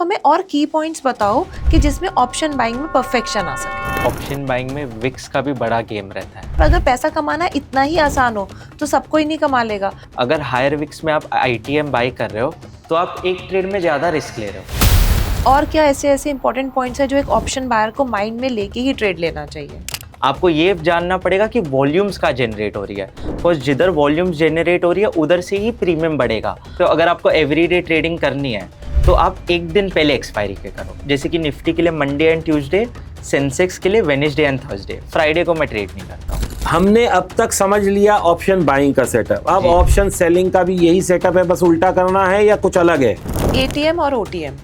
हमें और की पॉइंट्स बताओ कि जिसमें ऑप्शन बाइंग में परफेक्शन आ सके। ऑप्शन बाइंग में विक्स का भी बड़ा गेम रहता है। पर अगर पैसा कमाना इतना ही आसान हो तो सब कोई नहीं कमा लेगा। अगर हायर विक्स में आप आईटीएम बाई कर रहे हो तो आप एक ट्रेड में ज़्यादा रिस्क ले रहे हो। और क्या ऐसे ऐसे इंपॉर्टेंट पॉइंट्स है जो एक ऑप्शन बायर को माइंड में लेके ही ट्रेड लेना चाहिए? आपको ये जानना पड़ेगा कि वॉल्यूम्स का जनरेट हो रही है, बिकॉज जिधर वॉल्यूम्स जनरेट हो रही है उधर से ही प्रीमियम बढ़ेगा। तो अगर आपको एवरीडे ट्रेडिंग करनी है तो आप एक दिन पहले एक्सपायरी के करो। जैसे कि निफ्टी के लिए मंडे एंड ट्यूसडे, सेंसेक्स के लिए वेडनेसडे एंड थर्सडे। फ्राइडे को मैं ट्रेड नहीं करता हूँ। हमने अब तक समझ लिया ऑप्शन बाइंग का सेटअप, अब ऑप्शन सेलिंग का भी यही सेटअप है, बस उल्टा करना है या कुछ अलग है? एटीएम और OTM.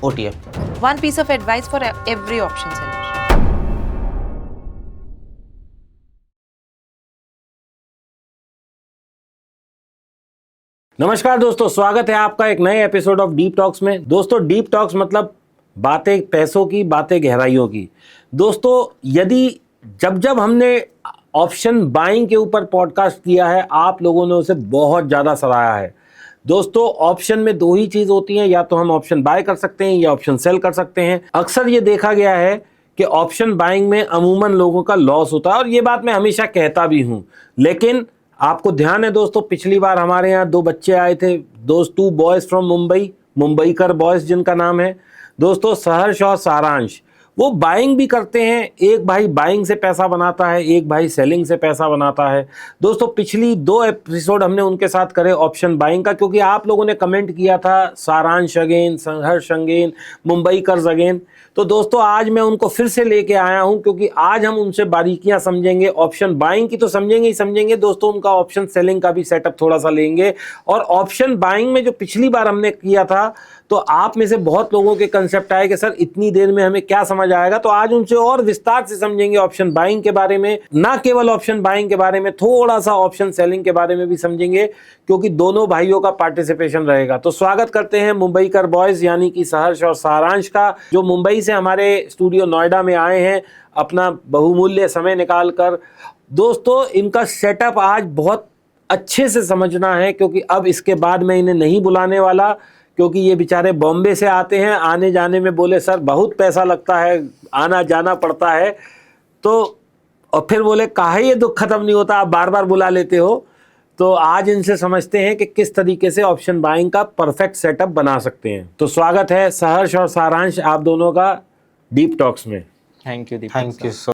OTM. One piece of advice for every option seller. नमस्कार दोस्तों, स्वागत है आपका एक नए एपिसोड ऑफ डीप टॉक्स में। दोस्तों, डीप टॉक्स मतलब बातें पैसों की, बातें गहराइयों की। दोस्तों, यदि जब हमने ऑप्शन बाइंग के ऊपर पॉडकास्ट किया है, आप लोगों ने उसे बहुत ज़्यादा सराहा है। दोस्तों, ऑप्शन में दो ही चीज़ होती हैं, या तो हम ऑप्शन बाय कर सकते हैं या ऑप्शन सेल कर सकते हैं। अक्सर ये देखा गया है कि ऑप्शन बाइंग में अमूमन लोगों का लॉस होता है, और ये बात मैं हमेशा कहता भी हूँ। लेकिन आपको ध्यान है दोस्तों, पिछली बार हमारे यहाँ दो बच्चे आए थे, दोस्त 2 बॉयज़ फ्रॉम मुंबईकर बॉयज़ जिनका नाम है दोस्तों सहर्ष और सारांश। वो बाइंग भी करते हैं, एक भाई बाइंग से पैसा बनाता है, एक भाई सेलिंग से पैसा बनाता है। दोस्तों, पिछली 2 एपिसोड हमने उनके साथ करे ऑप्शन बाइंग का, क्योंकि आप लोगों ने कमेंट किया था सारांश अगेन, संघर्ष अगेन, मुंबईकर अगेन। तो दोस्तों, आज मैं उनको फिर से लेके आया हूं, क्योंकि आज हम उनसे बारीकियां समझेंगे। ऑप्शन बाइंग की तो समझेंगे ही समझेंगे दोस्तों, उनका ऑप्शन सेलिंग का भी सेटअप थोड़ा सा लेंगे। और ऑप्शन बाइंग में जो पिछली बार हमने किया था, तो आप में से बहुत लोगों के कंसेप्ट आए कि सर इतनी देर में हमें क्या समझ आएगा। तो आज उनसे और विस्तार से समझेंगे ऑप्शन बाइंग के बारे में, ना केवल ऑप्शन बाइंग के बारे में, थोड़ा सा ऑप्शन सेलिंग के बारे में भी समझेंगे, क्योंकि दोनों भाइयों का पार्टिसिपेशन रहेगा। तो स्वागत करते हैं मुंबईकर बॉयज यानी कि सहर्ष और सारांश का, जो मुंबई से हमारे स्टूडियो नोएडा में आए हैं अपना बहुमूल्य समय निकाल कर। दोस्तों, इनका सेटअप आज बहुत अच्छे से समझना है, क्योंकि अब इसके बाद मैं इन्हें नहीं बुलाने वाला, क्योंकि ये बेचारे बॉम्बे से आते हैं। आने जाने में बोले सर बहुत पैसा लगता है, आना जाना पड़ता है। तो और फिर बोले काहे ये दुख खत्म नहीं होता, आप बार बार बुला लेते हो। तो आज इनसे समझते हैं कि किस तरीके से ऑप्शन बाइंग का परफेक्ट सेटअप बना सकते हैं। तो स्वागत है सहर्ष और सारांश आप दोनों का डीप टॉक्स में। Thank you Deepak. Thank you so.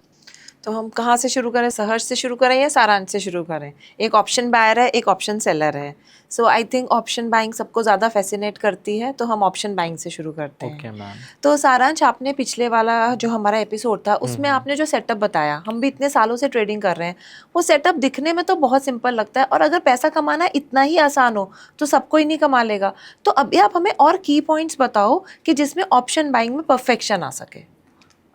तो हम कहाँ से शुरू करें? सहर्ष से शुरू करें या सारांश से शुरू करें? एक ऑप्शन बायर है, एक ऑप्शन सेलर है। सो आई थिंक ऑप्शन बाइंग सबको ज़्यादा फैसिनेट करती है, तो हम ऑप्शन बाइंग से शुरू करते हैं। Okay ma'am. तो सारांश, आपने पिछले वाला जो हमारा एपिसोड था उसमें आपने जो सेटअप बताया, हम भी इतने सालों से ट्रेडिंग कर रहे हैं, वो सेटअप दिखने में तो बहुत सिंपल लगता है, और अगर पैसा कमाना इतना ही आसान हो तो सब कोई नहीं कमा लेगा। तो अभी आप हमें और की पॉइंट्स बताओ कि जिसमें ऑप्शन बाइंग में परफेक्शन आ सके।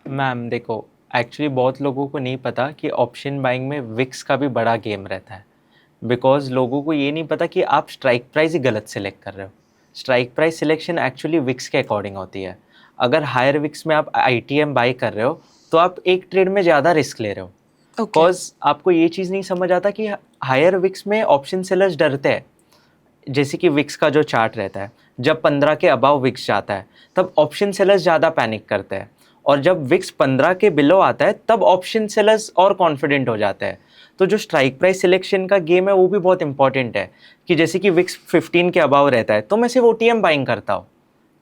मैम देखो, एक्चुअली बहुत लोगों को नहीं पता कि ऑप्शन बाइंग में विक्स का भी बड़ा गेम रहता है, बिकॉज लोगों को ये नहीं पता कि आप स्ट्राइक प्राइस ही गलत सेलेक्ट कर रहे हो। Strike price selection actually VIX के अकॉर्डिंग होती है। अगर हायर विक्स में आप आईटीएम बाई कर रहे हो तो आप एक ट्रेड में ज़्यादा रिस्क ले रहे हो, बिकॉज आपको ये चीज़ नहीं समझ आता कि हायर विक्स में ऑप्शन सेलर्स डरते हैं। जैसे कि विक्स का जो चार्ट रहता है, जब 15 के अबाव विक्स जाता है तब ऑप्शन सेलर्स ज़्यादा पैनिक करते हैं, और जब विक्स 15 के बिलो आता है तब ऑप्शन सेलर्स और कॉन्फिडेंट हो जाते हैं। तो जो स्ट्राइक प्राइस सिलेक्शन का गेम है वो भी बहुत इंपॉर्टेंट है, कि जैसे कि विक्स 15 के अबाव रहता है तो मैं सिर्फ ओटीएम बाइंग करता हूँ।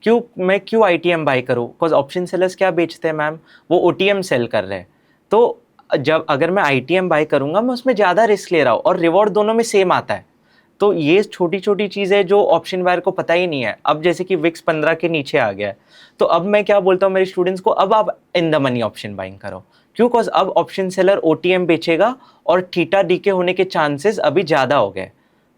क्यों आईटीएम बाई करूँ? बिकॉज ऑप्शन सेलर्स क्या बेचते हैं मैम, वो ओटीएम सेल कर रहे हैं। तो जब अगर मैं आईटीएम बाई करूँगा मैं उसमें ज़्यादा रिस्क ले रहा हूँ, और रिवॉर्ड दोनों में सेम आता है। तो ये छोटी छोटी चीज़ें जो ऑप्शन बायर को पता ही नहीं है। अब जैसे कि विक्स 15 के नीचे आ गया है, तो अब मैं क्या बोलता हूँ मेरे स्टूडेंट्स को, अब आप in the money option buying करो। क्यों? बिकॉज अब ऑप्शन सेलर ओटीएम बेचेगा और थीटा डीके होने के चांसेस अभी ज़्यादा हो गए।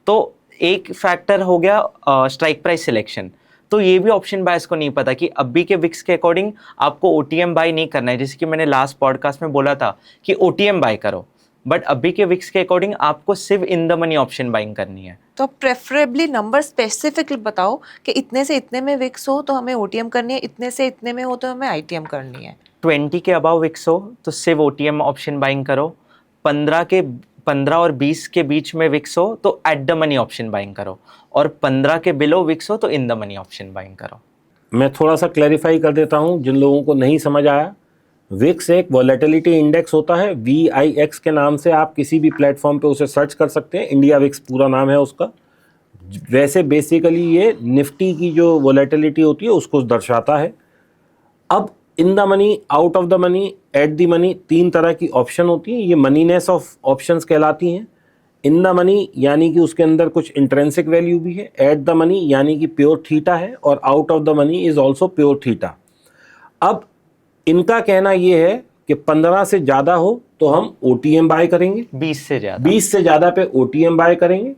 तो एक फैक्टर हो गया स्ट्राइक प्राइस सिलेक्शन। तो ये भी ऑप्शन बायर्स को नहीं पता कि अभी के विक्स के अकॉर्डिंग आपको ओटीएम बाई नहीं करना है। जैसे कि मैंने लास्ट पॉडकास्ट में बोला था कि ओटीएम बाई करो, बट अभी के विक्स के अकॉर्डिंग आपको सिर्फ in the money option buying करनी है। तो प्रेफरेबली नंबर स्पेसिफिकली बताओ कि इतने से इतने में विक्स हो तो हमें ओटीएम करनी है, इतने से इतने में हो तो हमें आईटीएम करनी है। 20 के अबाव विक्स हो तो सिर्फ ओटीएम ऑप्शन बाइंग करो। 15 और 20 के बीच में विक्स हो तो at the money option buying करो, और 15 के बिलो विक्स हो तो in the money option buying करो। मैं थोड़ा सा क्लैरिफाई कर देता हूं जिन लोगों को नहीं समझ आया। विक्स एक वॉलेटिलिटी इंडेक्स होता है, VIX के नाम से आप किसी भी प्लेटफॉर्म पे उसे सर्च कर सकते हैं, इंडिया विक्स पूरा नाम है उसका। वैसे बेसिकली ये निफ्टी की जो वॉलेटिलिटी होती है उसको दर्शाता है। अब in the money, out of the money, at the money, 3 तरह की ऑप्शन होती हैं, ये मनीनेस ऑफ ऑप्शंस कहलाती हैं। इन द मनी यानी कि उसके अंदर कुछ इंट्रेंसिक वैल्यू भी है, एट द मनी यानी कि प्योर थीटा है, और out of the money is also pure theta. अब इनका कहना ये है कि 15 से ज़्यादा हो तो हम OTM बाय करेंगे, 20 से ज़्यादा, 20 से ज़्यादा पे OTM बाय करेंगे,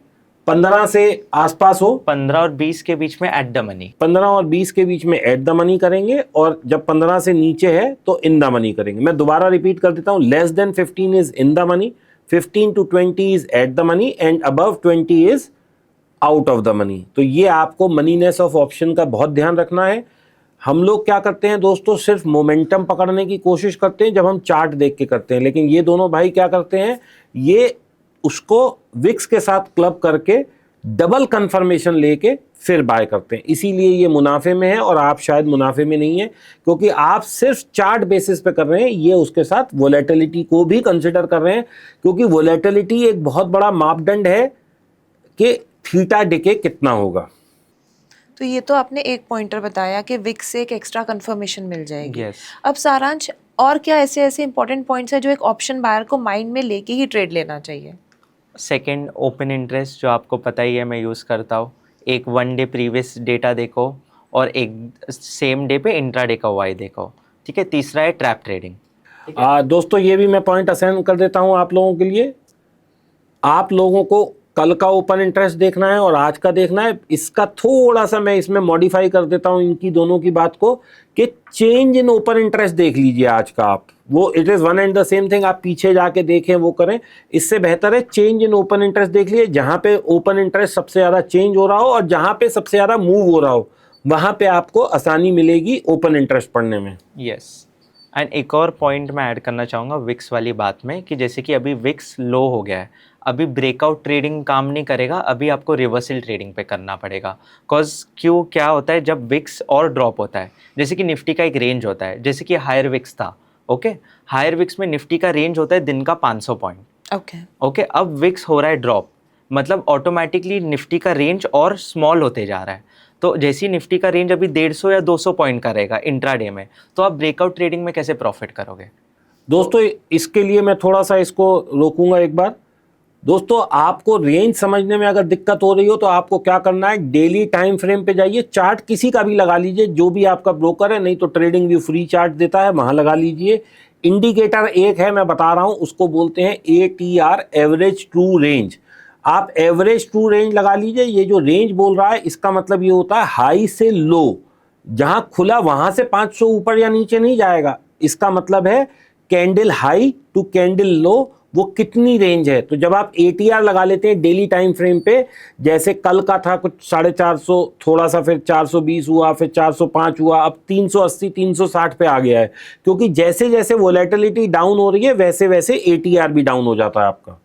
15 से आसपास हो 15 और 20 के बीच में एट द मनी, 15 और 20 के बीच में एट द मनी करेंगे, और जब 15 से नीचे है तो इन द मनी करेंगे। मैं दोबारा रिपीट कर देता हूं, less than 15 is in the money, 15 to 20 is at the money, and above 20 is out of the money. तो ये आपको मनीनेस ऑफ ऑप्शन का बहुत ध्यान रखना है। हम लोग क्या करते हैं दोस्तों, सिर्फ मोमेंटम पकड़ने की कोशिश करते हैं जब हम चार्ट देख के करते हैं, लेकिन ये दोनों भाई क्या करते हैं, ये उसको विक्स के साथ क्लब करके डबल कंफर्मेशन लेके फिर बाय करते हैं। इसीलिए ये मुनाफे में है और आप शायद मुनाफे में नहीं है, क्योंकि आप सिर्फ चार्ट बेसिस पे कर रहे हैं, ये उसके साथ वोलेटिलिटी को भी कंसिडर कर रहे हैं, क्योंकि वोलेटिलिटी एक बहुत बड़ा मापदंड है कि थीटा डिके कितना होगा। तो ये तो आपने एक पॉइंटर बताया कि विक्स से एक एक्स्ट्रा कंफर्मेशन मिल जाएगी। Yes. अब सारांश, और क्या ऐसे ऐसे इंपॉर्टेंट पॉइंट्स है जो एक ऑप्शन बायर को माइंड में लेके ही ट्रेड लेना चाहिए? सेकंड, ओपन इंटरेस्ट, जो आपको पता ही है मैं यूज़ करता हूँ। एक 1 डे प्रीवियस डेटा देखो और एक सेम डे पे इंट्राडे का वाई देखो, ठीक है। तीसरा है ट्रैप ट्रेडिंग। दोस्तों ये भी मैं पॉइंट असाइन कर देता हूं आप लोगों के लिए। आप लोगों को कल का ओपन इंटरेस्ट देखना है और आज का देखना है। इसका थोड़ा सा मैं इसमें मॉडिफाई कर देता हूं इनकी दोनों की बात को, कि चेंज इन ओपन इंटरेस्ट देख लीजिए आज का आप। वो it is one and the same thing, आप पीछे जाके देखें वो करें, इससे बेहतर है चेंज इन ओपन इंटरेस्ट देख लीजिए। जहाँ पे ओपन इंटरेस्ट सबसे ज़्यादा चेंज हो रहा हो और जहाँ पे सबसे ज़्यादा मूव हो रहा हो, वहाँ पे आपको आसानी मिलेगी ओपन इंटरेस्ट पढ़ने में। यस। एंड एक और पॉइंट मैं ऐड करना चाहूँगा विक्स वाली बात में, कि जैसे कि अभी विक्स लो हो गया है, अभी ब्रेकआउट ट्रेडिंग काम नहीं करेगा, अभी आपको रिवर्सल ट्रेडिंग पे करना पड़ेगा। क्यों क्या होता है जब विक्स और ड्रॉप होता है, जैसे कि निफ्टी का एक रेंज होता है, जैसे कि हायर विक्स था, ओके, हायर विक्स में निफ्टी का रेंज होता है दिन का 500 पॉइंट, ओके। अब विक्स हो रहा है ड्रॉप, मतलब ऑटोमेटिकली निफ्टी का रेंज और स्मॉल होते जा रहा है। तो जैसी निफ्टी का रेंज अभी 150 या 200 पॉइंट का रहेगा इंट्राडे में, तो आप ब्रेकआउट ट्रेडिंग में कैसे प्रॉफिट करोगे? दोस्तों इसके लिए मैं थोड़ा सा इसको रोकूंगा एक बार। दोस्तों आपको रेंज समझने में अगर दिक्कत हो रही हो तो आपको क्या करना है, डेली टाइम फ्रेम पे जाइए, चार्ट किसी का भी लगा लीजिए, जो भी आपका ब्रोकर है, नहीं तो ट्रेडिंग व्यू फ्री चार्ट देता है, वहां लगा लीजिए। इंडिकेटर एक है, मैं बता रहा हूं, उसको बोलते हैं ATR, एवरेज ट्रू रेंज। आप एवरेज ट्रू रेंज लगा लीजिए। ये जो रेंज बोल रहा है इसका मतलब ये होता है हाई से लो, जहां खुला वहां से 500 ऊपर या नीचे नहीं जाएगा। इसका मतलब है कैंडल हाई टू कैंडल लो, वो कितनी रेंज है। तो जब आप ATR लगा लेते हैं डेली टाइम फ्रेम पे, जैसे कल का था कुछ 450, थोड़ा सा फिर 420 हुआ, फिर 405 हुआ, अब 380 360 पे आ गया है, क्योंकि जैसे जैसे वोलेटिलिटी डाउन हो रही है वैसे वैसे ATR भी डाउन हो जाता है आपका।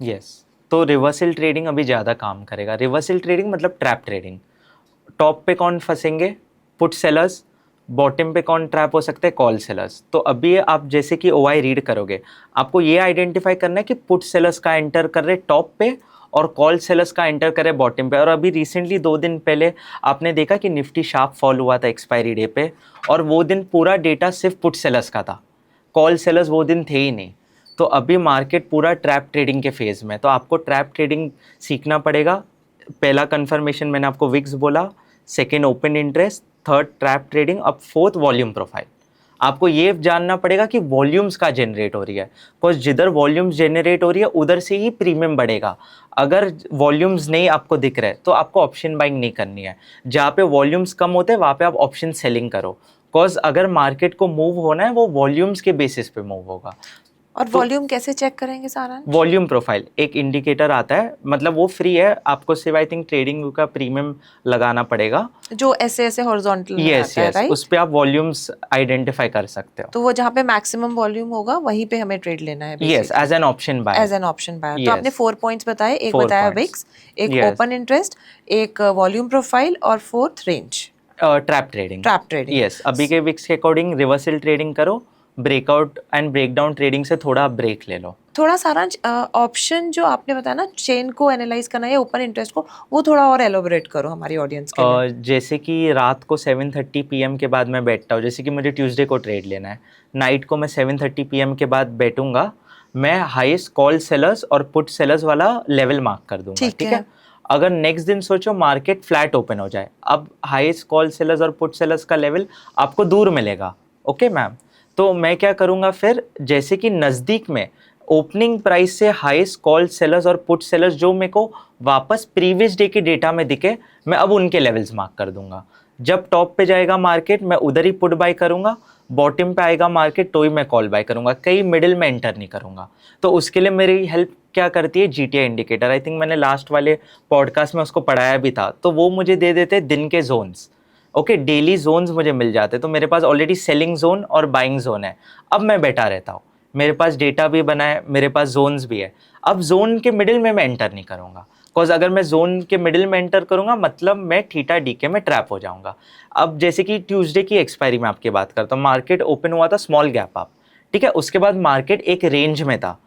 यस। तो रिवर्सल ट्रेडिंग अभी ज़्यादा काम करेगा। रिवर्सल ट्रेडिंग मतलब ट्रैप ट्रेडिंग। टॉप पे कौन फंसेंगे? Put sellers. बॉटम पे कौन ट्रैप हो सकते हैं? Call sellers. तो अभी आप जैसे कि OI रीड करोगे, आपको ये आइडेंटिफाई करना है कि पुट सेलर्स का एंटर कर रहे टॉप पे और कॉल सेलर्स का एंटर करे बॉटम पे। और अभी रिसेंटली 2 दिन पहले आपने देखा कि निफ्टी शार्प फॉल हुआ था एक्सपायरी डे पे, और वो दिन पूरा डेटा सिर्फ पुट सेलर्स का था, कॉल सेलर्स वो दिन थे ही नहीं। तो अभी मार्केट पूरा ट्रैप ट्रेडिंग के फेज में, तो आपको ट्रैप ट्रेडिंग सीखना पड़ेगा। पहला कंफर्मेशन मैंने आपको विक्स बोला, second open interest, third trap trading, अब फोर्थ वॉल्यूम प्रोफाइल। आपको ये जानना पड़ेगा कि वॉल्यूम्स का जनरेट हो रही है, बिकॉज जिधर वॉल्यूम्स जनरेट हो रही है उधर से ही प्रीमियम बढ़ेगा। अगर वॉल्यूम्स नहीं आपको दिख रहे तो आपको ऑप्शन बाइंग नहीं करनी है। जहाँ पे वॉल्यूम्स कम होते हैं वहाँ पे आप ऑप्शन सेलिंग करो, बिकॉज अगर मार्केट को मूव होना है वो वॉल्यूम्स के बेसिस पे मूव होगा। और वॉल्यूम कैसे चेक करेंगे सारांश? वॉल्यूम प्रोफाइल एक इंडिकेटर आता है, मतलब वो फ्री है, आपको सिर्फ आई थिंक ट्रेडिंग व्यू का प्रीमियम लगाना पड़ेगा, जो ऐसे ऐसे हॉरिजॉन्टल में यस आता है, राइट? उस पे आप वॉल्यूम्स आइडेंटिफाई कर सकते हो। तो वो जहाँ पे मैक्सिमम वॉल्यूम होगा वहीं पे हमें ट्रेड लेना है, yes, as an option buy, as an option buyer. Yes. तो आपने 4 पॉइंट्स बताए, एक 4 बताया points. विक्स, एक Yes. ओपन इंटरेस्ट, एक वॉल्यूम प्रोफाइल और fourth range. Trap trading. Trap trading. Yes, अभी के विक्स के अकॉर्डिंग रिवर्सल ट्रेडिंग करो, ब्रेकआउट एंड ब्रेकडाउन ट्रेडिंग से थोड़ा ब्रेक ले लो। थोड़ा सारांश, ऑप्शन जो आपने बताया ना, चेन को एनालाइज करना या ओपन इंटरेस्ट को, वो थोड़ा और एलोबरेट करो हमारी ऑडियंस के लिए। जैसे कि रात को 7:30 PM के बाद मैं बैठता हूँ, जैसे कि मुझे ट्यूसडे को ट्रेड लेना है, नाइट को मैं 7:30 PM के बाद बैठूंगा, मैं हाईएस्ट कॉल सेलर्स और पुट सेलर्स वाला लेवल मार्क कर दूंगा, ठीक है। अगर नेक्स्ट दिन सोचो मार्केट फ्लैट ओपन हो जाए, अब हाईएस्ट कॉल सेलर्स और पुट सेलर्स का लेवल आपको दूर मिलेगा, ओके मैम। तो मैं क्या करूँगा फिर, जैसे कि नज़दीक में ओपनिंग प्राइस से हाईएस्ट कॉल सेलर्स और पुट सेलर्स जो मेरे को वापस प्रीवियस डे के डेटा में दिखे, मैं अब उनके लेवल्स मार्क कर दूंगा। जब टॉप पे जाएगा मार्केट मैं उधर ही पुट बाय करूंगा, बॉटम पे आएगा मार्केट तो ही मैं कॉल बाय करूंगा, कहीं मिडिल में एंटर नहीं करूंगा। तो उसके लिए मेरी हेल्प क्या करती है, जीटीआई इंडिकेटर। आई थिंक मैंने लास्ट वाले पॉडकास्ट में उसको पढ़ाया भी था। तो वो मुझे दे देते दिन के जोन्स, ओके, डेली जोन्स मुझे मिल जाते। तो मेरे पास ऑलरेडी सेलिंग जोन और बाइंग जोन है, अब मैं बैठा रहता हूँ, मेरे पास डेटा भी बना है, मेरे पास जोन्स भी है। अब जोन के मिडिल में मैं एंटर नहीं करूँगा, बिकॉज अगर मैं जोन के मिडिल में एंटर करूँगा मतलब मैं थीटा डीके में ट्रैप हो जाऊँगा। अब जैसे कि ट्यूसडे की एक्सपायरी में आपकी बात करता हूँ, मार्केट ओपन हुआ था स्मॉल गैप अप, ठीक है, उसके बाद मार्केट एक रेंज में था,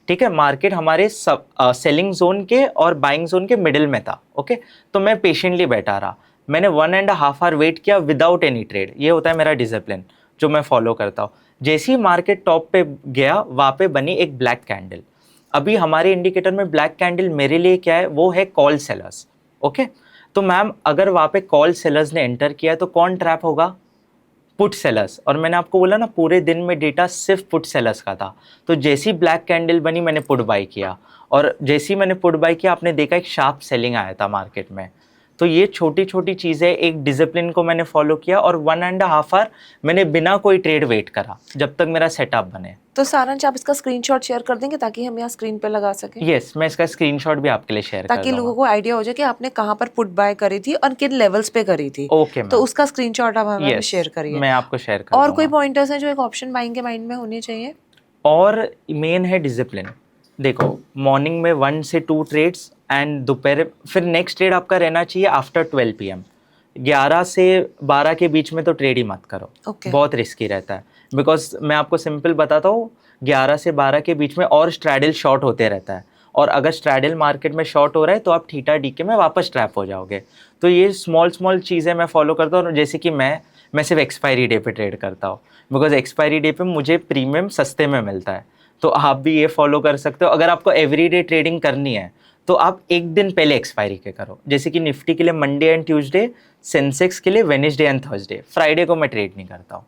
ठीक है, मार्केट हमारे सब सेलिंग जोन के और बाइंग जोन के मिडिल में था, ओके। तो मैं पेशेंटली बैठा रहा, मैंने 1.5 आवर वेट किया विदाउट एनी ट्रेड। ये होता है मेरा डिसिप्लिन जो मैं फॉलो करता हूँ। जैसे ही मार्केट टॉप पे गया, वहाँ पे बनी एक ब्लैक कैंडल। अभी हमारे इंडिकेटर में ब्लैक कैंडल मेरे लिए क्या है, वो है कॉल सेलर्स, ओके। तो मैम अगर वहाँ पे कॉल सेलर्स ने एंटर किया तो कौन ट्रैप होगा, पुट सेलर्स। और मैंने आपको बोला ना पूरे दिन में डेटा सिर्फ पुट सेलर्स का था। तो जैसी ब्लैक कैंडल बनी मैंने पुट बाई किया, और जैसी मैंने पुट बाई किया आपने देखा एक शार्प सेलिंग आया था मार्केट में। तो ये छोटी छोटी चीज़ें, एक डिसिप्लिन को मैंने फॉलो किया, और 1.5 आवर मैंने बिना कोई ट्रेड वेट करा जब तक मेरा सेटअप बने। तो सारांश आप इसका स्क्रीनशॉट शेयर कर देंगे ताकि हम यहाँ स्क्रीन पे लगा सकें। यस, मैं इसका स्क्रीनशॉट भी आपके लिए शेयर कर ताकि लोगों को आइडिया हो जाए कि आपने कहाँ पर पुट बाय करी थी और किन लेवल्स पे करी थी। ओके तो उसका स्क्रीनशॉट आप हमें शेयर करिए। मैं आपको शेयर कर और कोई पॉइंटर्स हैं जो एक ऑप्शन बाइंग के माइंड में होने चाहिए? और मेन है डिसिप्लिन। देखो मॉर्निंग में 1 से 2 ट्रेड्स एंड दोपहर, फिर नेक्स्ट ट्रेड आपका रहना चाहिए आफ्टर 12 PM। 11 से 12 के बीच में तो ट्रेड ही मत करो, बहुत रिस्की रहता है। बिकॉज मैं आपको सिंपल बताता हूँ, 11 से 12 के बीच में और स्ट्रैडल शॉर्ट होते रहता है, और अगर स्ट्रैडल मार्केट में शॉर्ट हो रहा है तो आप थीटा डीके में वापस ट्रैप हो जाओगे। तो ये स्मॉल चीज़ें मैं फॉलो करता हूँ। जैसे कि मैं सिर्फ एक्सपायरी डे पे ट्रेड करता हूँ, बिकॉज एक्सपायरी डे पे मुझे प्रीमियम सस्ते में मिलता है। तो आप भी ये फॉलो कर सकते हो। अगर आपको एवरीडे ट्रेडिंग करनी है तो आप एक दिन पहले एक्सपायरी के करो। जैसे कि निफ्टी के लिए मंडे एंड ट्यूसडे, सेंसेक्स के लिए वेडनेसडे एंड थर्सडे, फ्राइडे को मैं ट्रेड नहीं करता हूँ।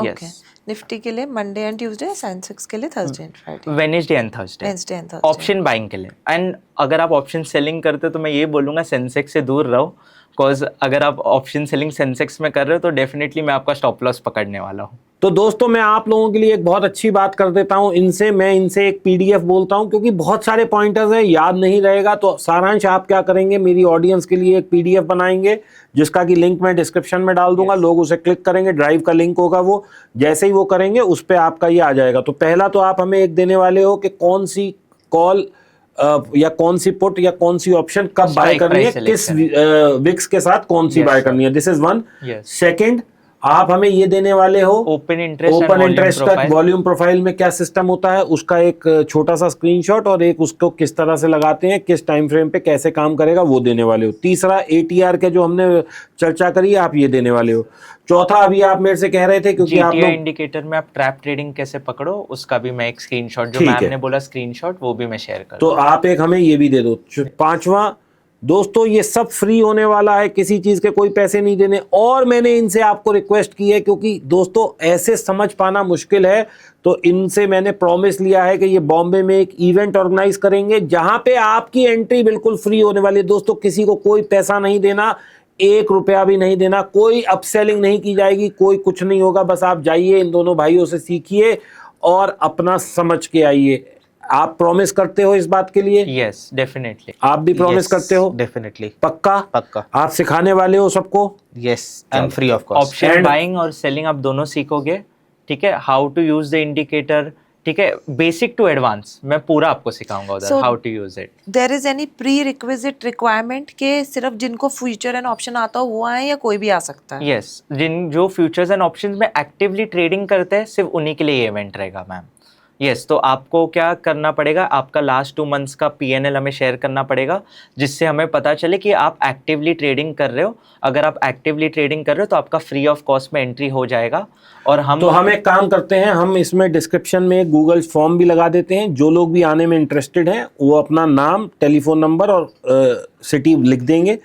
ओके, निफ्टी के लिए मंडे एंड ट्यूसडे, सेंसेक्स के लिए Thursday and Friday, Wednesday and Thursday option buying के लिए। एंड अगर आप ऑप्शन सेलिंग करते हो तो मैं ये बोलूँगा सेंसेक्स से दूर रहो, बिकॉज अगर आप ऑप्शन सेलिंग सेंसेक्स में कर रहे हो तो डेफिनेटली मैं आपका स्टॉप लॉस पकड़ने वाला हूँ। तो दोस्तों मैं आप लोगों के लिए एक बहुत अच्छी बात कर देता हूं, मैं इनसे एक पीडीएफ बोलता हूं, क्योंकि बहुत सारे पॉइंटर्स हैं, याद नहीं रहेगा। तो सारांश आप क्या करेंगे, मेरी ऑडियंस के लिए एक पीडीएफ बनाएंगे जिसका कि लिंक मैं डिस्क्रिप्शन में डाल दूंगा। लोग उसे क्लिक करेंगे, ड्राइव का लिंक होगा, वो जैसे ही वो करेंगे उस पर आपका ये आ जाएगा। तो पहला तो आप हमें एक देने वाले हो कि कौन सी कॉल या कौन सी पुट या कौन सी ऑप्शन कब बाय करनी है, किस विक्स के साथ कौन सी बाय करनी है। This is one. सेकंड, आप हमें ये देने वाले हो ओपन इंटरेस्ट का वॉल्यूम प्रोफाइल में क्या सिस्टम होता है, उसका एक छोटा सा स्क्रीनशॉट, और एक उसको किस तरह से लगाते हैं, किस टाइम फ्रेम पे कैसे काम करेगा, वो देने वाले हो। तीसरा, एटीआर के जो हमने चर्चा करी आप ये देने वाले हो। चौथा, अभी आप मेरे से कह रहे थे क्योंकि आप लोग इंडिकेटर में आप ट्रैप ट्रेडिंग कैसे पकड़ो, उसका भी मैं एक स्क्रीनशॉट, जो मैम ने बोला स्क्रीनशॉट, वो भी मैं शेयर कर। तो आप एक हमें ये भी दे दो। पांचवा, दोस्तों ये सब फ्री होने वाला है, किसी चीज के कोई पैसे नहीं देने। और मैंने इनसे आपको रिक्वेस्ट की है, क्योंकि दोस्तों ऐसे समझ पाना मुश्किल है, तो इनसे मैंने प्रॉमिस लिया है कि ये बॉम्बे में एक इवेंट ऑर्गेनाइज करेंगे जहां पे आपकी एंट्री बिल्कुल फ्री होने वाली है। दोस्तों किसी को कोई पैसा नहीं देना, 1 रुपया भी नहीं देना, कोई अपसेलिंग नहीं की जाएगी, कोई कुछ नहीं होगा। बस आप जाइए, इन दोनों भाइयों से सीखिए और अपना समझ के आइए। आप प्रॉमिस करते हो इस बात के लिए? Yes, definitely. आप भी प्रॉमिस करते हो? डेफिनेटली। पक्का? पक्का। आप सिखाने वाले हो सबको? Yes, and free of cost. Option buying और सेलिंग आप दोनों सीखोगे, ठीक है। How to use the indicator, ठीक है, बेसिक टू एडवांस मैं पूरा आपको सिखाऊंगा उधर, So- how to use it. There is any prerequisite requirement के सिर्फ जिनको फ्यूचर एंड ऑप्शन आता हो वो आए या कोई भी आ सकता है? यस, जिन जो फ्यूचर्स एंड ऑप्शंस में एक्टिवली ट्रेडिंग करते हैं सिर्फ उन्हीं के लिए ये इवेंट रहेगा मैम। यस, तो आपको क्या करना पड़ेगा, आपका लास्ट 2 मंथ्स का PNL हमें शेयर करना पड़ेगा, जिससे हमें पता चले कि आप एक्टिवली ट्रेडिंग कर रहे हो। अगर आप एक्टिवली ट्रेडिंग कर रहे हो तो आपका फ्री ऑफ कॉस्ट में एंट्री हो जाएगा। और हम एक काम करते हैं, हम इसमें डिस्क्रिप्शन में गूगल फॉर्म भी लगा देते हैं। जो लोग भी आने में इंटरेस्टेड हैं वो अपना नाम, टेलीफोन नंबर और सिटी लिख देंगे।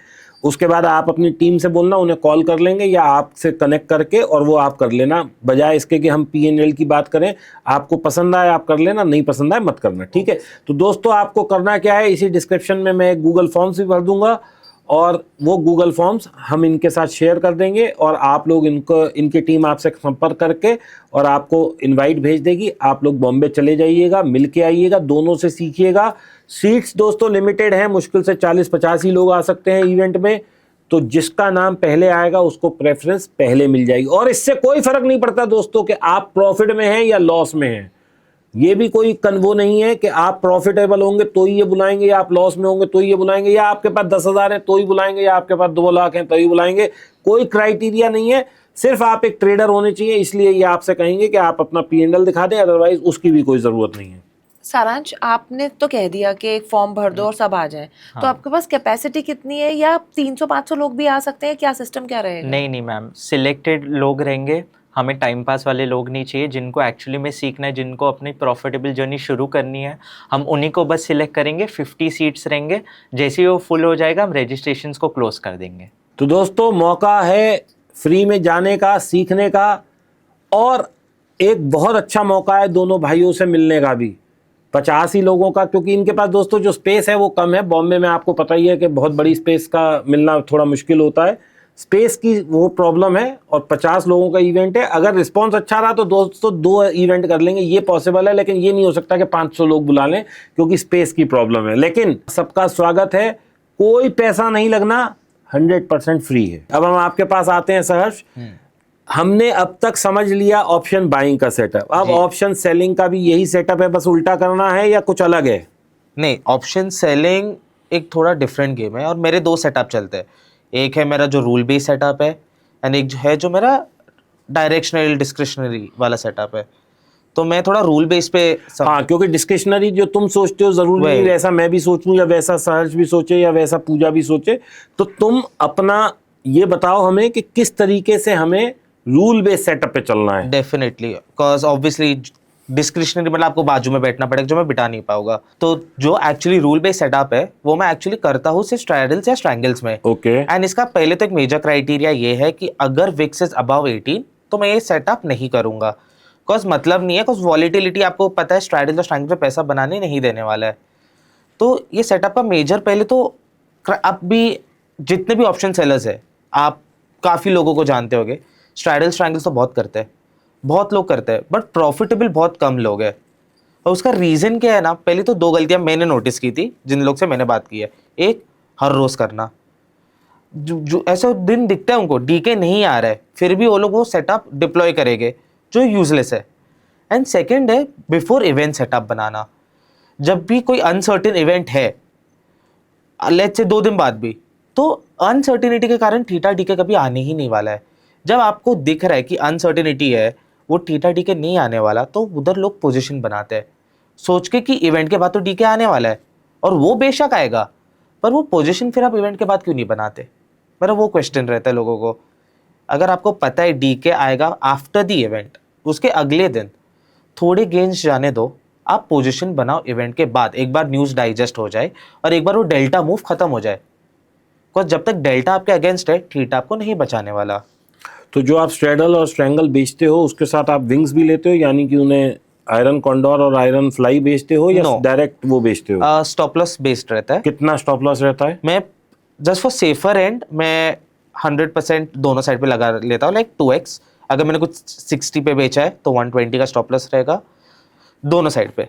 उसके बाद आप अपनी टीम से बोलना, उन्हें कॉल कर लेंगे या आपसे कनेक्ट करके, और वो आप कर लेना। बजाय इसके कि हम PNL की बात करें, आपको पसंद आए आप कर लेना, नहीं पसंद आए मत करना, ठीक है। तो दोस्तों आपको करना क्या है, इसी डिस्क्रिप्शन में मैं एक गूगल फॉर्म्स भी भर दूंगा और वो गूगल फॉर्म्स हम इनके साथ शेयर कर देंगे और आप लोग इनकी टीम आपसे संपर्क करके और आपको इनवाइट भेज देगी। आप लोग बॉम्बे चले जाइएगा, मिल के आइएगा, दोनों से सीखिएगा। सीट्स दोस्तों लिमिटेड हैं, मुश्किल से 40-50 ही लोग आ सकते हैं इवेंट में। तो जिसका नाम पहले आएगा उसको प्रेफरेंस पहले मिल जाएगी। और इससे कोई फर्क नहीं पड़ता दोस्तों कि आप प्रॉफिट में हैं या लॉस में हैं। ये भी कोई वो नहीं है कि आप प्रॉफिटेबल होंगे तो ही ये बुलाएंगे, या आप लॉस में होंगे तो ही ये बुलाएंगे, या आपके पास 10,000 है तो ही बुलाएंगे, या आपके पास 2 लाख हैं तो ही बुलाएंगे। कोई क्राइटेरिया नहीं है, सिर्फ आप एक ट्रेडर होने चाहिए। इसलिए ये आपसे कहेंगे कि आप अपना PNL दिखा दें, अदरवाइज उसकी भी कोई ज़रूरत नहीं है। सारांश, आपने तो कह दिया कि एक फॉर्म भर दो और सब आ जाए, तो आपके पास कैपेसिटी कितनी है, या 300-500 लोग भी आ सकते हैं? क्या सिस्टम क्या रहेगा? नहीं मैम, सिलेक्टेड लोग रहेंगे। हमें टाइम पास वाले लोग नहीं चाहिए, जिनको एक्चुअली में सीखना है, जिनको अपनी प्रॉफिटेबल जर्नी शुरू करनी है, हम उन्हीं को बस सिलेक्ट करेंगे। 50 सीट्स रहेंगे, जैसे ही वो फुल हो जाएगा हम रजिस्ट्रेशंस को क्लोज कर देंगे। तो दोस्तों मौका है फ्री में जाने का, सीखने का, और एक बहुत अच्छा मौका है दोनों भाइयों से मिलने का भी। 50 ही लोगों का, क्योंकि इनके पास दोस्तों जो स्पेस है वो कम है। बॉम्बे में आपको पता ही है कि बहुत बड़ी स्पेस का मिलना थोड़ा मुश्किल होता है, स्पेस की वो प्रॉब्लम है। और 50 लोगों का इवेंट है। अगर रिस्पांस अच्छा रहा तो दोस्तों 2 इवेंट कर लेंगे, ये पॉसिबल है। लेकिन ये नहीं हो सकता कि 500 लोग बुला लें, क्योंकि स्पेस की प्रॉब्लम है। लेकिन सबका स्वागत है, कोई पैसा नहीं लगना, 100% फ्री है। अब हम आपके पास आते हैं सहर्ष। हमने अब तक समझ लिया ऑप्शन बाइंग का सेटअप, अब ऑप्शन सेलिंग का भी यही सेटअप है, बस उल्टा करना है या कुछ अलग है? नहीं, ऑप्शन सेलिंग एक थोड़ा डिफरेंट गेम है और मेरे 2 सेटअप चलते हैं। एक है मेरा जो रूल बेस्ड सेटअप है, एंड एक है जो मेरा डायरेक्शनल डिस्क्रिशनरी वाला सेटअप है। तो मैं थोड़ा रूल बेस पे हाँ, क्योंकि डिस्क्रिशनरी जो तुम सोचते हो जरूरी नहीं वैसा मैं भी सोचूं, या वैसा सहर्ष भी सोचे, या वैसा पूजा भी सोचे। तो तुम अपना ये बताओ हमें कि किस तरीके से हमें रूल बेस्ड सेटअप पे चलना है। डेफिनेटली, बिकॉज ऑब्वियसली डिस्क्रिशनरी मतलब आपको बाजू में बैठना पड़ेगा, जो मैं बिठा नहीं पाऊंगा। तो जो एक्चुअली रूल बेस्ड सेटअप है वो मैं एक्चुअली करता हूँ सिर्फ स्ट्रैडल्स या स्ट्रैंगल्स में। ओके। एंड इसका पहले तो एक मेजर क्राइटेरिया ये है कि अगर विक्स इज अबव 18 तो मैं ये सेटअप नहीं करूंगा। बिकॉज मतलब नहीं है, बिकॉज वॉलिटिलिटी आपको पता है स्ट्रैडल्स और स्ट्रैंगल्स पे पैसा बनाने नहीं देने वाला है। तो ये सेटअप का मेजर पहले तो अब भी जितने भी ऑप्शन सेलर्स है, आप काफ़ी लोगों को जानते होंगे, स्ट्रैडल्स स्ट्रैंगल्स तो बहुत करते हैं, बहुत लोग करते हैं, बट प्रॉफिटेबल बहुत कम लोग हैं। और उसका रीज़न क्या है ना, पहले तो 2 गलतियां मैंने नोटिस की थी जिन लोग से मैंने बात की है। एक, हर रोज़ करना, जो ऐसे दिन दिखता है उनको डीके नहीं आ रहा है, फिर भी वो लोग वो सेटअप डिप्लॉय करेंगे जो यूजलेस है। एंड सेकेंड है बिफोर इवेंट सेटअप बनाना। जब भी कोई अनसर्टेन इवेंट है, लेट्स से 2 दिन बाद भी, तो अनसर्टेनिटी के कारण थीटा डीके कभी आने ही नहीं वाला है। जब आपको दिख रहा है कि अनसर्टेनिटी है, वो थीटा डीके नहीं आने वाला, तो उधर लोग पोजीशन बनाते हैं सोच के कि इवेंट के बाद तो डीके आने वाला है, और वो बेशक आएगा, पर वो पोजीशन फिर आप इवेंट के बाद क्यों नहीं बनाते? मेरा वो क्वेश्चन रहता है लोगों को। अगर आपको पता है डीके आएगा आफ्टर द इवेंट, उसके अगले दिन थोड़े गेंस जाने दो, आप पोजीशन बनाओ इवेंट के बाद, एक बार न्यूज़ डाइजेस्ट हो जाए और एक बार वो डेल्टा मूव खत्म हो जाए। बिकॉज जब तक डेल्टा आपके अगेंस्ट है, थीटा आपको नहीं बचाने वाला। तो जो आप स्ट्रैडल और स्ट्रैंगल बेचते हो उसके साथ आप विंग्स भी लेते हो, यानी कि उन्हें आयरन कॉन्डोर और आयरन फ्लाई बेचते हो, या डायरेक्ट वो बेचते हो? स्टॉप लॉस बेस्ड रहता है। कितना स्टॉप लॉस रहता है? मैं जस्ट फॉर सेफर एंड मैं 100% दोनों साइड पे लगा लेता हूँ, लाइक 2x। अगर मैंने कुछ 60 पे बेचा है तो 120 का स्टॉप लॉस रहेगा दोनों साइड पे।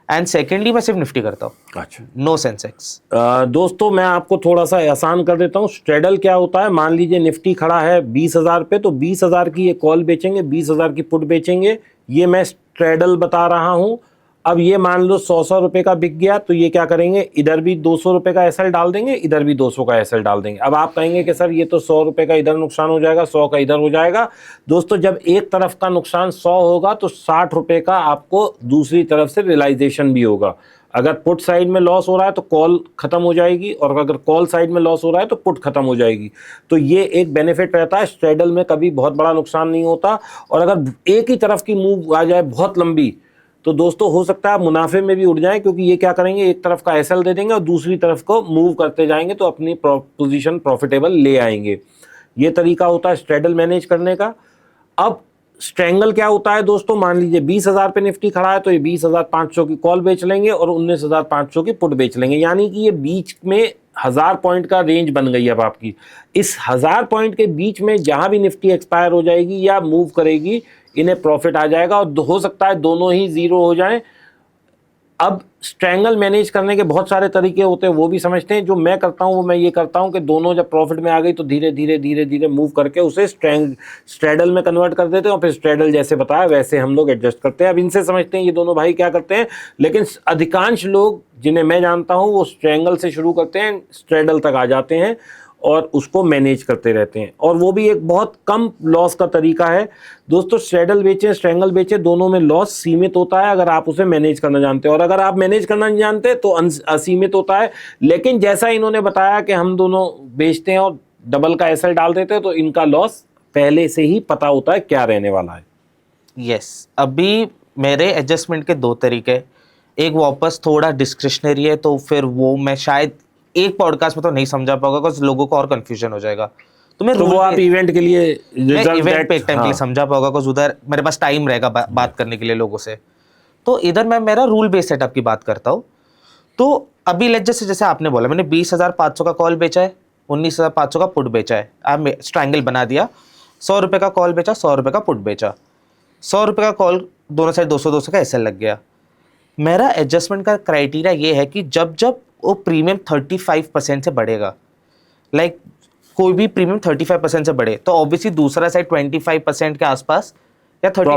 एंड सेकेंडली मैं सिर्फ निफ्टी करता हूँ, अच्छा, नो सेंसेक्स। दोस्तों मैं आपको थोड़ा सा आसान कर देता हूँ। स्ट्रेडल क्या होता है, मान लीजिए निफ्टी खड़ा है 20,000 पे, तो 20,000 की ये कॉल बेचेंगे, 20,000 की पुट बेचेंगे, ये मैं स्ट्रेडल बता रहा हूँ। अब ये मान लो 100 रुपए का बिक गया, तो ये क्या करेंगे, इधर भी 200 रुपए का एसएल डाल देंगे, इधर भी 200 का एसएल डाल देंगे। अब आप कहेंगे कि सर ये तो 100 रुपए का इधर नुकसान हो जाएगा, 100 का इधर हो जाएगा। दोस्तों जब एक तरफ का नुकसान 100 होगा तो 60 रुपए का आपको दूसरी तरफ से रियलाइजेशन भी होगा। अगर पुट साइड में लॉस हो रहा है तो कॉल खत्म हो जाएगी, और अगर कॉल साइड में लॉस हो रहा है तो पुट खत्म हो जाएगी। तो ये एक बेनिफिट रहता है। स्ट्रेडल में कभी बहुत बड़ा नुकसान नहीं होता, और अगर एक ही तरफ की मूव आ जाए बहुत लंबी, तो दोस्तों हो सकता है आप मुनाफे में भी उड़ जाएं, क्योंकि ये क्या करेंगे, एक तरफ का एसएल दे देंगे और दूसरी तरफ को मूव करते जाएंगे, तो अपनी पोजीशन प्रॉफिटेबल ले आएंगे। ये तरीका होता है स्ट्रेडल मैनेज करने का। अब स्ट्रैंगल क्या होता है दोस्तों, मान लीजिए 20,000 पे निफ्टी खड़ा है, तो ये 20,500 की कॉल बेच लेंगे और 19,500 की पुट बेच लेंगे, यानी कि ये बीच में 1000 पॉइंट का रेंज बन गई। अब आपकी इस 1000 पॉइंट के बीच में जहां भी निफ्टी एक्सपायर हो जाएगी या मूव करेगी, इन्हें प्रॉफिट आ जाएगा, और हो सकता है दोनों ही जीरो हो जाएं। अब स्ट्रैंगल मैनेज करने के बहुत सारे तरीके होते हैं, वो भी समझते हैं। जो मैं करता हूँ वो मैं ये करता हूँ कि दोनों जब प्रॉफिट में आ गई तो धीरे धीरे धीरे धीरे मूव करके उसे स्ट्रेडल में कन्वर्ट कर देते हैं, और फिर स्ट्रेडल जैसे बताया वैसे हम लोग एडजस्ट करते हैं। अब इनसे समझते हैं ये दोनों भाई क्या करते हैं। लेकिन अधिकांश लोग जिन्हें मैं जानता हूँ वो स्ट्रैंगल से शुरू करते हैं, स्ट्रेडल तक आ जाते हैं और उसको मैनेज करते रहते हैं, और वो भी एक बहुत कम लॉस का तरीका है। दोस्तों स्ट्रेडल बेचें स्ट्रैंगल बेचें, दोनों में लॉस सीमित होता है अगर आप उसे मैनेज करना जानते हो, और अगर आप मैनेज करना नहीं जानते तो असीमित होता है। लेकिन जैसा इन्होंने बताया कि हम दोनों बेचते हैं और डबल का एसएल डाल देते हैं, तो इनका लॉस पहले से ही पता होता है क्या रहने वाला है। यस, अभी मेरे एडजस्टमेंट के दो तरीके, एक वापस थोड़ा डिस्क्रिशनरी है, तो फिर वो मैं शायद एक पॉडकास्ट में तो नहीं समझा पाऊंगा, बिकॉज लोगों को और कंफ्यूजन हो जाएगा। तो मैं वो आप इवेंट के लिए इवेंट पे एक टाइम के लिए समझा पाऊंगा, बिकॉज उधर मेरे पास टाइम रहेगा बात करने के लिए लोगों से। तो इधर मैं मेरा रूल बेस्ड सेटअप की बात करता हूँ। तो अभी लेट जैसे आपने बोला, मैंने 20,500 का कॉल बेचा है, 19,500 का पुट बेचा है। आप स्ट्रैंगल बना दिया, 100 रुपये का कॉल बेचा, 100 रुपये का पुट बेचा, 100 रुपये का कॉल, दोनों साइड 200 का एसएल लग गया। मेरा एडजस्टमेंट का क्राइटेरिया ये है कि जब जब वो प्रीमियम 35% से बढ़ेगा, लाइक कोई भी प्रीमियम 35% से बढ़े, तो ऑब्वियसली दूसरा साइड 25% के आसपास या 30%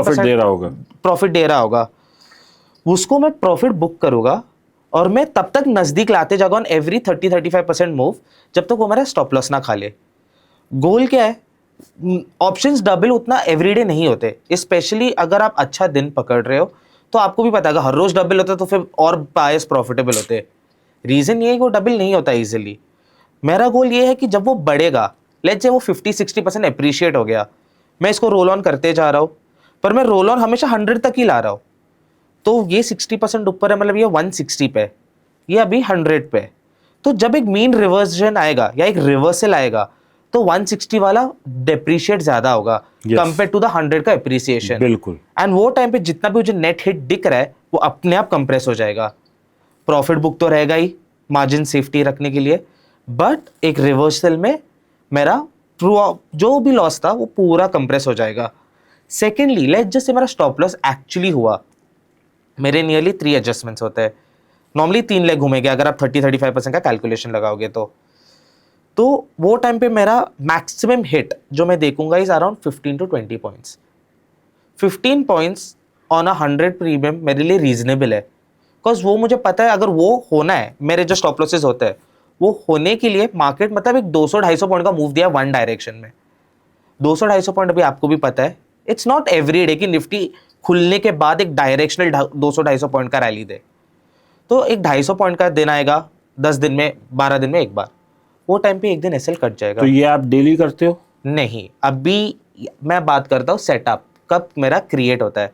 प्रॉफिट दे रहा होगा, उसको मैं प्रॉफिट बुक करूंगा, और मैं तब तक नजदीक लाते जाऊंगा ऑन एवरी 30-35% मूव, जब तक वो मेरा स्टॉप लॉस ना खा ले। गोल क्या है, ऑप्शंस डबल उतना एवरीडे नहीं होते, स्पेशली अगर आप अच्छा दिन पकड़ रहे हो, तो आपको भी पता है हर रोज डबल होता है तो फिर और बायस प्रॉफिटेबल होते हैं। रीजन ये है कि वो डबल नहीं होता इजीली। मेरा गोल ये है कि जब वो बढ़ेगा, लेट्स से वो 50-60% अप्रिशिएट हो गया, मैं इसको रोल ऑन करते जा रहा हूँ, पर मैं रोल ऑन हमेशा 100 तक ही ला रहा हूँ, तो ये 60% ऊपर है, मतलब ये 160 पे, ये अभी 100 पे। तो जब एक मीन रिवर्जन आएगा या एक रिवर्सल आएगा, तो 160 वाला डेप्रिशिएट ज्यादा होगा कंपेयर टू द 100 का एप्रिसिएशन। बिल्कुल। एंड वो टाइम पे जितना भी मुझे नेट हिट दिख रहा है वो अपने आप कंप्रेस हो जाएगा। प्रॉफिट बुक तो रहेगा ही मार्जिन सेफ्टी रखने के लिए, बट एक रिवर्सल में मेरा जो भी लॉस था वो पूरा कंप्रेस हो जाएगा। सेकेंडली, लेट्स जस्ट से मेरा स्टॉप लॉस एक्चुअली हुआ, मेरे नियरली 3 एडजस्टमेंट्स होते हैं, नॉर्मली 3 लेग घूमेंगे अगर आप 30-35% का कैलकुलेशन लगाओगे तो वो टाइम पे मेरा मैक्सिमम हिट जो मैं देखूंगा is around 15 to 20 points. 15 points on 100 premium मेरे लिए रीजनेबल है, बिकॉज वो मुझे पता है अगर वो होना है, मेरे जो स्टॉप लॉसेस होते हैं वो होने के लिए मार्केट मतलब एक 200-250 पॉइंट का मूव दिया वन डायरेक्शन में। 200-250 पॉइंट अभी आपको भी पता है, इट्स नॉट एवरी डे कि निफ्टी खुलने के बाद एक डायरेक्शनल 200-250 पॉइंट का रैली दे। तो एक 250 पॉइंट का दिन आएगा 10 दिन में, 12 दिन में एक बार, वो टाइम पे एक दिन एसएल कट जाएगा। तो ये आप डेली करते हो? नहीं, अभी मैं बात करता हूँ सेटअप कब मेरा क्रिएट होता है,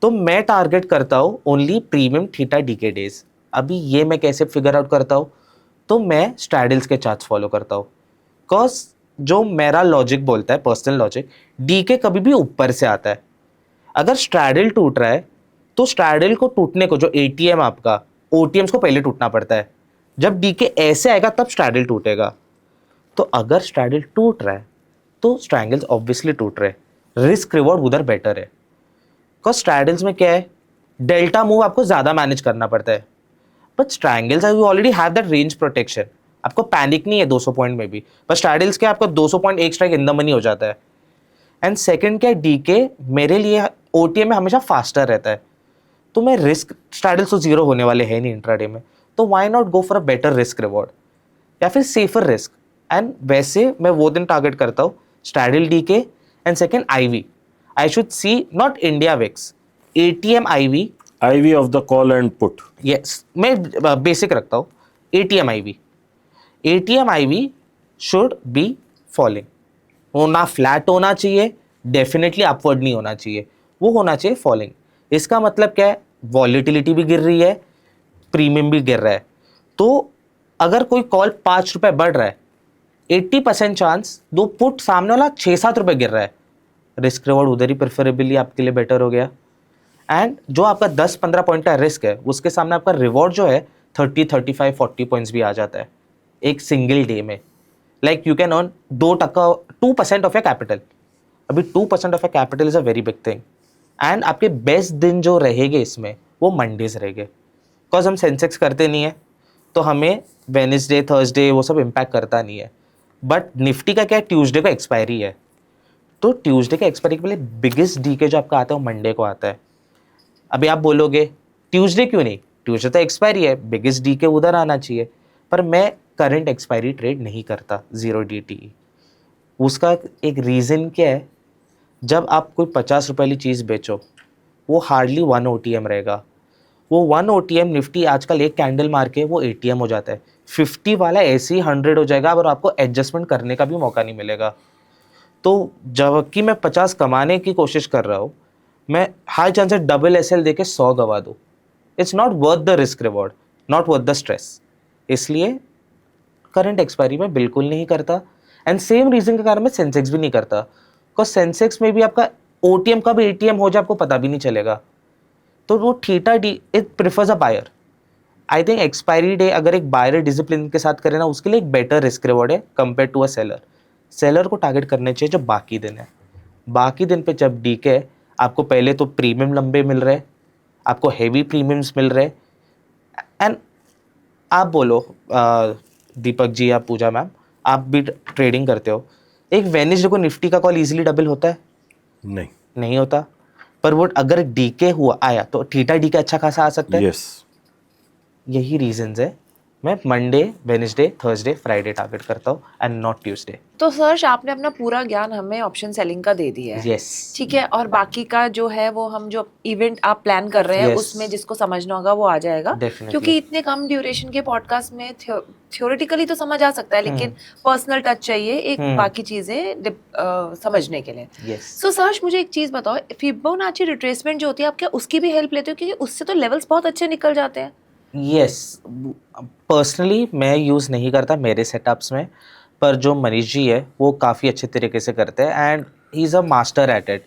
तो मैं टारगेट करता हूँ only premium theta DK days. अभी ये मैं कैसे फिगर आउट करता हूँ, तो मैं स्ट्रैडल्स के चार्ट्स फॉलो करता हूँ, बिकॉज जो मेरा लॉजिक बोलता है, पर्सनल लॉजिक, डीके कभी भी ऊपर से आता है। अगर स्ट्रैडल टूट रहा है तो स्ट्रैडल को टूटने को, जो एटीएम आपका ओटीएम्स को पहले टूटना पड़ता है, जब डीके ऐसे आएगा तब स्ट्रैडल टूटेगा। तो अगर स्ट्रैडल टूट रहा है तो स्ट्रैंगल्स ऑब्वियसली टूट रहे, रिस्क रिवॉर्ड उधर बेटर है। बिकॉज स्ट्रैडल्स में क्या है, डेल्टा मूव आपको ज्यादा मैनेज करना पड़ता है, but strangles you already have that range protection, आपको पैनिक नहीं है 200 पॉइंट में भी, पर स्ट्रैडल्स के आपको 200 पॉइंट एक स्ट्राइक इन द मनी हो जाता है। एंड सेकंड क्या है, डीके मेरे लिए OTM में हमेशा फास्टर रहता है, तो मैं रिस्क स्ट्रैडल्स तो जीरो होने वाले हैं नहीं इंट्राडे में, तो why not go for a better risk reward या फिर सेफर रिस्क। एंड वैसे मैं वो दिन टारगेट करता हूँ straddle DK and second IV। I should see not India VIX, ATM IV। IV of the call and put. Yes, मैं basic रखता हूँ ATM IV। ATM IV should be falling, वो ना फ्लैट होना चाहिए, डेफिनेटली अपवर्ड नहीं होना चाहिए, वो होना चाहिए फॉलिंग। इसका मतलब क्या है, वॉलिटिलिटी भी गिर रही है, प्रीमियम भी गिर रहा है। तो अगर कोई कॉल 5 रुपए बढ़ रहा है, 80% चांस दो पुट सामने वाला 6-7 रुपए गिर रहा है, रिस्क रिवॉर्ड उधर ही प्रेफरेबली आपके लिए बेटर हो गया। एंड जो आपका 10-15 पॉइंट का रिस्क है, उसके सामने आपका रिवॉर्ड जो है 30-35-40 पॉइंट्स भी आ जाता है एक सिंगल डे में। Like you can earn 2% of your capital. अभी 2% of your capital is a very big thing. And आपके बेस्ट दिन जो रहेंगे इसमें वो मंडेज रहेंगे, बिकॉज हम सेंसेक्स करते नहीं है, तो हमें वेडनेसडे थर्सडे वो सब इम्पैक्ट करता नहीं है। बट निफ्टी का क्या है, ट्यूसडे का एक्सपायरी है, तो ट्यूसडे के एक्सपायरी के पहले बिगेस्ट DK जो आपका आता है वो मंडे को आता है। अभी आप बोलोगे ट्यूसडे क्यों नहीं, ट्यूसडे तो एक्सपायरी है, बिगेस्ट DK उधर आना चाहिए। पर मैं करंट एक्सपायरी ट्रेड नहीं करता 0 DTE। उसका एक रीज़न क्या है, जब आप कोई 50 रुपये वाली चीज़ बेचो, वो हार्डली 1 OTM रहेगा। वो 1 OTM निफ्टी आजकल एक कैंडल मार के वो ATM हो जाता है, 50 वाला ऐसे ही 100 हो जाएगा और आपको एडजस्टमेंट करने का भी मौका नहीं मिलेगा। तो जबकि मैं 50 कमाने की कोशिश कर रहा हूँ, मैं हाई चांसेस डबल SL देके 100 गवा दूँ। It's not worth the risk reward, not worth the stress. इसलिए करंट एक्सपायरी में बिल्कुल नहीं करता। एंड सेम रीजन के कारण मैं सेंसेक्स भी नहीं करता, बिकॉज सेंसेक्स में भी आपका OTM कब ATM हो जाए आपको पता भी नहीं चलेगा। तो वो थीटा डी it prefers a buyer. I think expiry day अगर एक बायर डिसिप्लिन के साथ करे ना, उसके लिए एक बेटर रिस्क रिवॉर्ड है compare to a seller. Seller को टारगेट करने चाहिए जो बाकी दिन है। बाकी दिन पे जब DK है, आपको पहले तो प्रीमियम लंबे मिल रहे, आपको हेवी प्रीमियम्स मिल रहे। एंड आप बोलो दीपक जी या पूजा मैम, आप भी ट्रेडिंग करते हो, एक वेडनेसडे को निफ्टी का कॉल इजीली डबल होता है? नहीं होता। पर वो अगर DK हुआ आया तो थीटा DK अच्छा खासा आ सकता है। यस, यही रीजंस है मैं Monday Wednesday Thursday Friday target करता हूँ एंड नॉट ट्यूसडे। तो सर्च आपने अपना पूरा ज्ञान हमें ऑप्शन सेलिंग का दे दिया है। यस, ठीक है, और बाकी का जो है वो हम जो इवेंट आप प्लान कर रहे हैं Yes. उसमें जिसको समझना होगा वो आ जाएगा। Definitely. क्योंकि इतने कम ड्यूरेशन के पॉडकास्ट में थ्योरेटिकली तो समझ आ सकता है, लेकिन पर्सनल टच चाहिए एक बाकी चीजें समझने के लिए। यस। सो सर्च मुझे एक चीज बताओ, फिबोनाची रिट्रेसमेंट जो होती है आप क्या उसकी भी हेल्प लेते हो? क्योंकि उससे तो लेवल्स बहुत अच्छे निकल जाते हैं। यस, पर्सनली मैं यूज़ नहीं करता मेरे सेटअप्स में, पर जो मनीष जी है वो काफ़ी अच्छे तरीके से करते हैं and he is a master at it.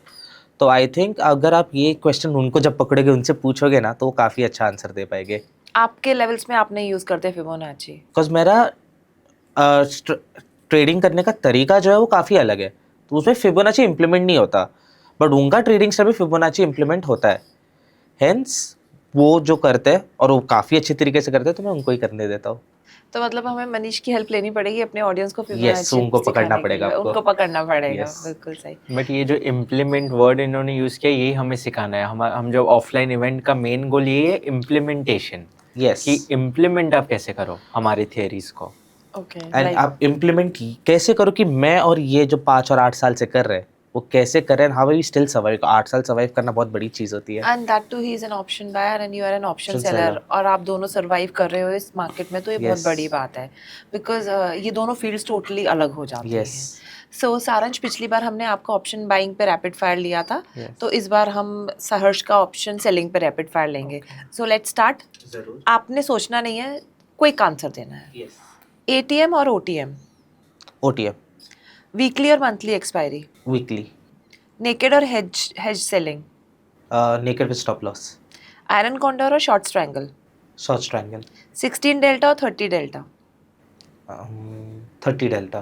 तो आई थिंक अगर आप ये क्वेश्चन उनको जब पकड़ोगे, उनसे पूछोगे ना, तो वो काफ़ी अच्छा आंसर दे पाएंगे। आपके लेवल्स में आप नहीं यूज करते फिबोनाची? बिकॉज मेरा ट्रेडिंग करने का तरीका जो है वो काफ़ी अलग है, तो उसमें फिबोनाची इम्प्लीमेंट नहीं होता, बट उनका ट्रेडिंग स्टाइल में फिबोनाची इम्प्लीमेंट होता है। हेंस वो जो करते हैं और वो काफ़ी अच्छे तरीके से करते हैं, तो मैं उनको ही करने देता हूँ। तो मतलब हमें मनीष की हेल्प लेनी पड़ेगी अपने ऑडियंस को Yes, फिबोनाची उनको सिखाने पकड़ना के पड़ेगा लिए। आपको। उनको पकड़ना पड़ेगा। Yes. बिल्कुल सही। बट ये जो इम्प्लीमेंट वर्ड इन्होंने यूज़ किया, यही हमें सिखाना है। हम जो ऑफलाइन इवेंट का मेन गोल ये है इम्प्लीमेंटेशन, यस, कि इम्प्लीमेंट आप कैसे करो हमारी थियरीज को। ओके, एंड आप इम्प्लीमेंट कैसे करो कि मैं और ये जो 5 और 8 साल से कर रहे हैं वो कैसे करें, हाउ वी स्टिल सर्वाइव। 8 साल सर्वाइव करना बहुत बड़ी चीज़ होती है। And that too he is an option buyer and you are an option Option seller, seller. और आप दोनों सरवाइव कर रहे हो इस मार्केट में, तो ये बहुत Yes. बड़ी बात है। बिकॉज ये दोनों फील्ड्स टोटली अलग हो जाती हैं। Yes. सो सारंश, पिछली बार हमने आपका ऑप्शन बाइंग पे रैपिड फायर लिया था, Yes. तो इस बार हम सहर्ष का ऑप्शन सेलिंग पे रैपिड फायर लेंगे। So let's start. जरूर। आपने सोचना नहीं है, क्विक आंसर देना है। यस, ATM और OTM, OTM, वीकली और मंथली एक्सपायरी, वीकली, नेकेड और hedge selling, naked with stop loss, iron condor और short strangle, short triangle, 16 delta और 30 delta, 30 delta,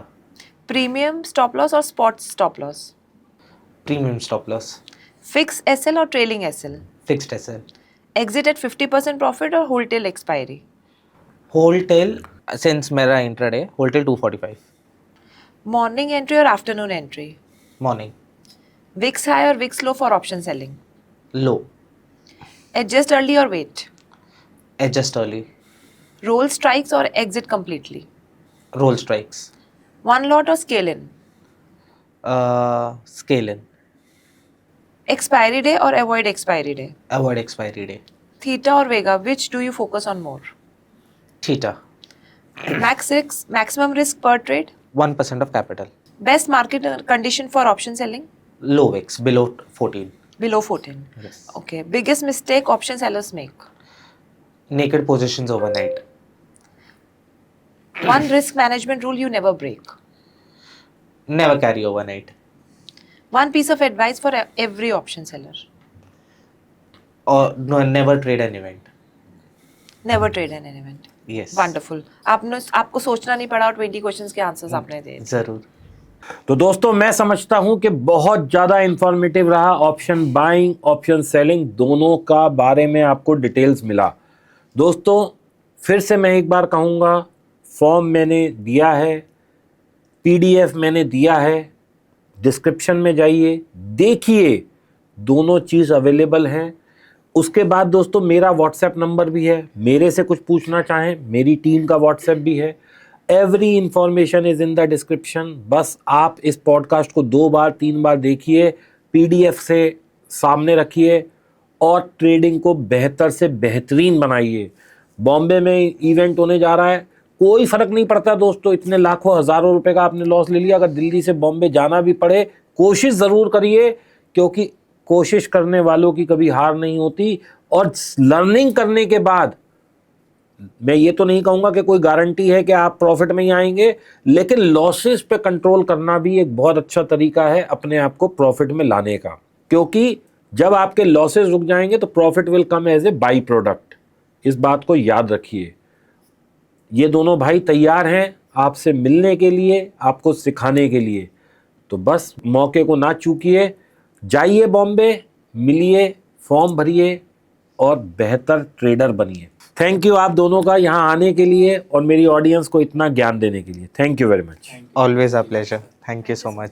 premium stop loss और spot stop loss, premium stop loss, fix SL और trailing SL, fixed SL, exit at 50% profit और hold till expiry, hold till since मेरा intraday hold till 245, morning entry और afternoon entry, morning, vix high और vix low for option selling, low. Adjust early or wait? Adjust early. Roll strikes or exit completely? Roll strikes. One lot or scale in? Scale in. Expiry day or avoid expiry day? Avoid expiry day. Theta or Vega, which do you focus on more? Theta. Maximum risk per trade? 1% of capital. Best market condition for option selling? Low VIX, below 14. Below 14. Yes. Okay. Biggest mistake option sellers make? Naked positions overnight. One risk management rule you never break? Never carry overnight. One piece of advice for every option seller? Or no, never trade an event. Never trade in an event. Yes. Wonderful. आपको सोचना नहीं पड़ा और 20 questions के answers आपने दे दिए. जरूर. तो दोस्तों मैं समझता हूं कि बहुत ज़्यादा इंफॉर्मेटिव रहा. ऑप्शन बाइंग, ऑप्शन सेलिंग दोनों का बारे में आपको डिटेल्स मिला. दोस्तों फिर से मैं एक बार कहूँगा, फॉर्म मैंने दिया है, PDF मैंने दिया है, डिस्क्रिप्शन में जाइए देखिए, दोनों चीज़ अवेलेबल हैं. उसके बाद दोस्तों मेरा व्हाट्सएप नंबर भी है, मेरे से कुछ पूछना चाहें मेरी टीम का व्हाट्सएप भी है. Every information is in the description. बस आप इस पॉडकास्ट को 2 बार 3 बार देखिए, PDF से सामने रखिए और ट्रेडिंग को बेहतर से बेहतरीन बनाइए. बॉम्बे में इवेंट होने जा रहा है, कोई फ़र्क नहीं पड़ता दोस्तों, इतने लाखों हज़ारों रुपए का आपने लॉस ले लिया. अगर दिल्ली से बॉम्बे जाना भी पड़े कोशिश ज़रूर करिए, क्योंकि कोशिश करने वालों की कभी हार नहीं होती. और लर्निंग करने के बाद मैं ये तो नहीं कहूँगा कि कोई गारंटी है कि आप प्रॉफिट में ही आएंगे, लेकिन लॉसेस पे कंट्रोल करना भी एक बहुत अच्छा तरीका है अपने आप को प्रॉफिट में लाने का. क्योंकि जब आपके लॉसेस रुक जाएंगे तो profit will come as a byproduct. इस बात को याद रखिए. ये दोनों भाई तैयार हैं आपसे मिलने के लिए, आपको सिखाने के लिए. तो बस मौके को ना चूकिए, जाइए बॉम्बे, मिलिए, फॉर्म भरिए और बेहतर ट्रेडर बनिए. थैंक यू आप दोनों का यहाँ आने के लिए और मेरी ऑडियंस को इतना ज्ञान देने के लिए. Thank you very much. Always a pleasure. Thank you so much.